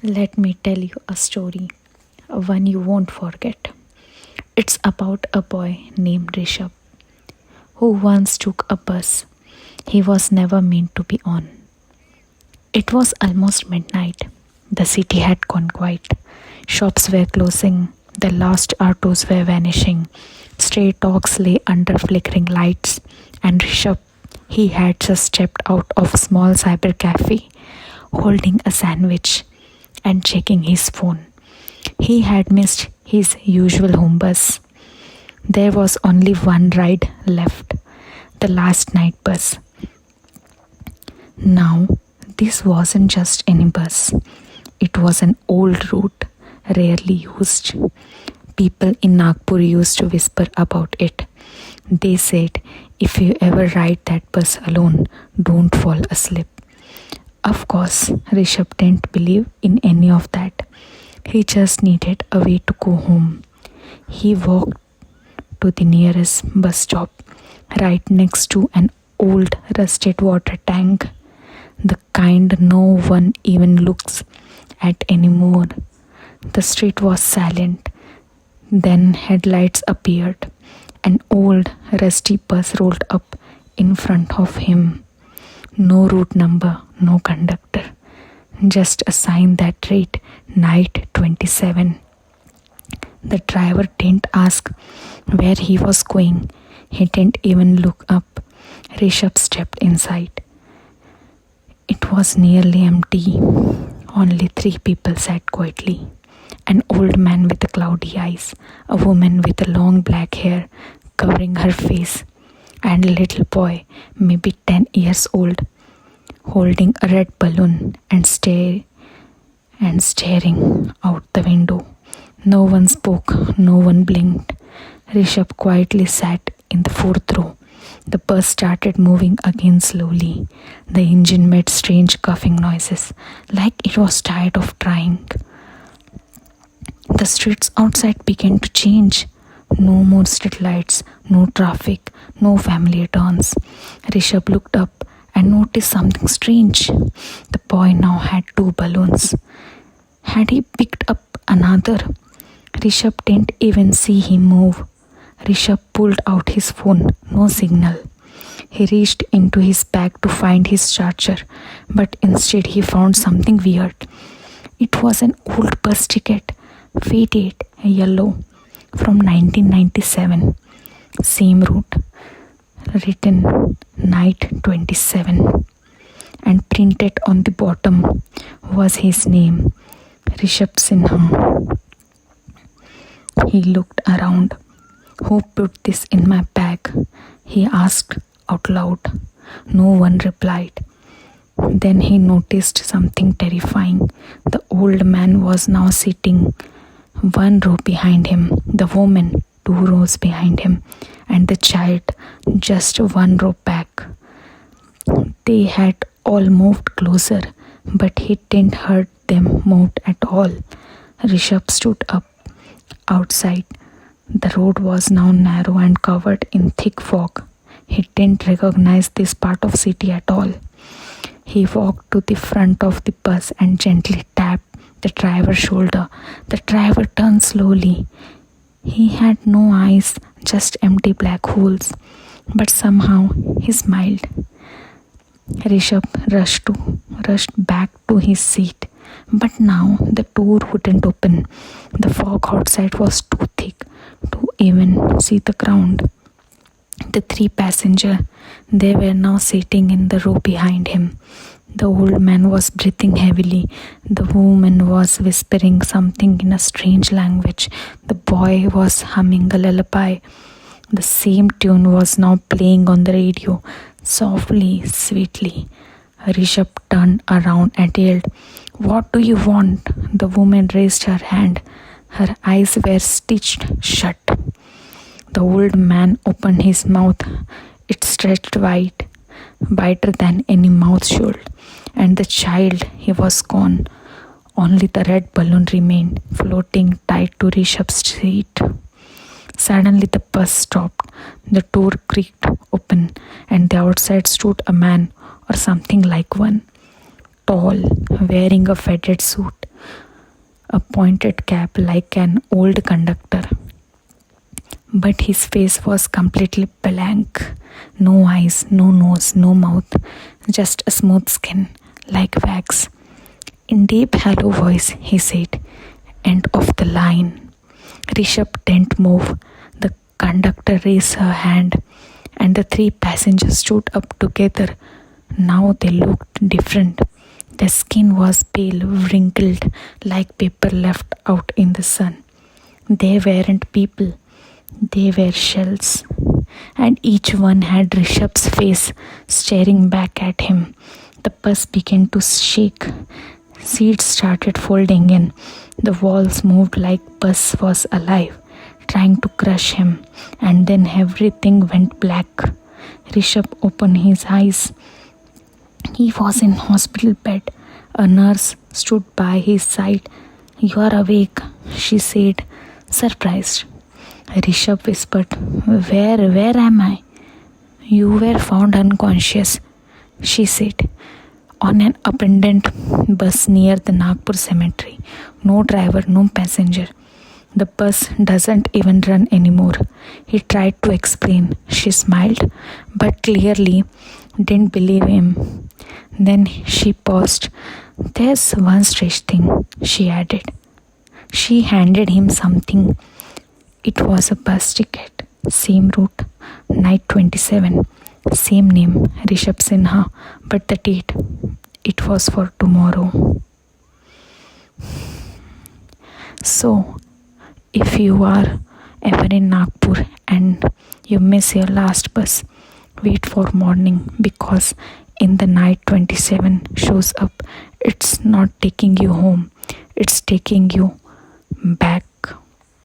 Let me tell you a story, one you won't forget. It's about a boy named Rishabh who once took a bus he was never meant to be on. It was almost midnight. The city had gone quiet. Shops were closing, the last autos were vanishing. Stray dogs lay under flickering lights, and Rishabh, he had just stepped out of a small cyber cafe, holding a sandwich and checking his phone. He had missed his usual home bus. There was only one ride left, the last night bus. Now, this wasn't just any bus, it was an old route, rarely used. People in Nagpur used to whisper about it. They said, if you ever ride that bus alone, don't fall asleep. Of course, Rishabh didn't believe in any of that. He just needed a way to go home. He walked to the nearest bus stop, right next to an old rusted water tank, the kind no one even looks at anymore. The street was silent. Then headlights appeared. An old rusty bus rolled up in front of him. No route number, no conductor. Just a sign that read Night 27. The driver didn't ask where he was going. He didn't even look up. Rishabh stepped inside. It was nearly empty. Only three people sat quietly. An old man with cloudy eyes, a woman with long black hair covering her face, and a little boy, maybe 10 years old, holding a red balloon and staring out the window. No one spoke, no one blinked. Rishabh quietly sat in the fourth row. The bus started moving again slowly. The engine made strange coughing noises, like it was tired of trying. The streets outside began to change. No more street lights, no traffic, no familiar turns. Rishabh looked up and noticed something strange. The boy now had two balloons. Had he picked up another? Rishabh didn't even see him move. Rishabh pulled out his phone, no signal. He reached into his bag to find his charger, but instead he found something weird. It was an old bus ticket, faded yellow, from 1997. Same route, written Night 27, and printed on the bottom was his name, Rishabh Sinha. He looked around. Who put this in my bag? He asked out loud. No one replied. Then he noticed something terrifying. The old man was now sitting one row behind him, the woman two rows behind him, and the child just one row back. They had all moved closer, but he didn't hurt them move at all. Rishabh stood up. Outside, the road was now narrow and covered in thick fog. He didn't recognize this part of city at all. He walked to the front of the bus and gently tapped the driver's shoulder. The driver turned slowly. He had no eyes, just empty black holes. But somehow he smiled. Rishabh rushed back to his seat. But now the door wouldn't open. The fog outside was too thick to even see the ground. The three passengers, they were now sitting in the row behind him. The old man was breathing heavily. The woman was whispering something in a strange language. The boy was humming a lullaby. The same tune was now playing on the radio, softly, sweetly. Rishabh turned around and yelled, "What do you want?" The woman raised her hand. Her eyes were stitched shut. The old man opened his mouth. It stretched wide, wider than any mouth should. And the child, he was gone. Only the red balloon remained, floating tight to Rishabh's seat. Suddenly the bus stopped. The door creaked open, and the outside stood a man, or something like one, tall, wearing a faded suit, a pointed cap like an old conductor. But his face was completely blank. No eyes, no nose, no mouth, just a smooth skin, like wax. In deep hollow voice, he said, "End of the line." Rishabh didn't move. The conductor raised her hand, and the three passengers stood up together. Now they looked different. Their skin was pale, wrinkled, like paper left out in the sun. They weren't people, they were shells. And each one had Rishabh's face staring back at him. The bus began to shake. Seats started folding in. The walls moved like bus was alive, trying to crush him. And then everything went black. Rishabh opened his eyes. He was in hospital bed. A nurse stood by his side. "You are awake," she said, surprised. Rishabh whispered, Where am I?" "You were found unconscious," she said, "on an abandoned bus near the Nagpur cemetery. No driver, no passenger. The bus doesn't even run anymore." He tried to explain. She smiled, but clearly didn't believe him. Then she paused. "There's one strange thing," she added. She handed him something. It was a bus ticket. Same route, night 27. Same name, Rishabh Sinha, but the date, it was for tomorrow. So, if you are ever in Nagpur and you miss your last bus, wait for morning, because in the night 27 shows up, it's not taking you home, it's taking you back.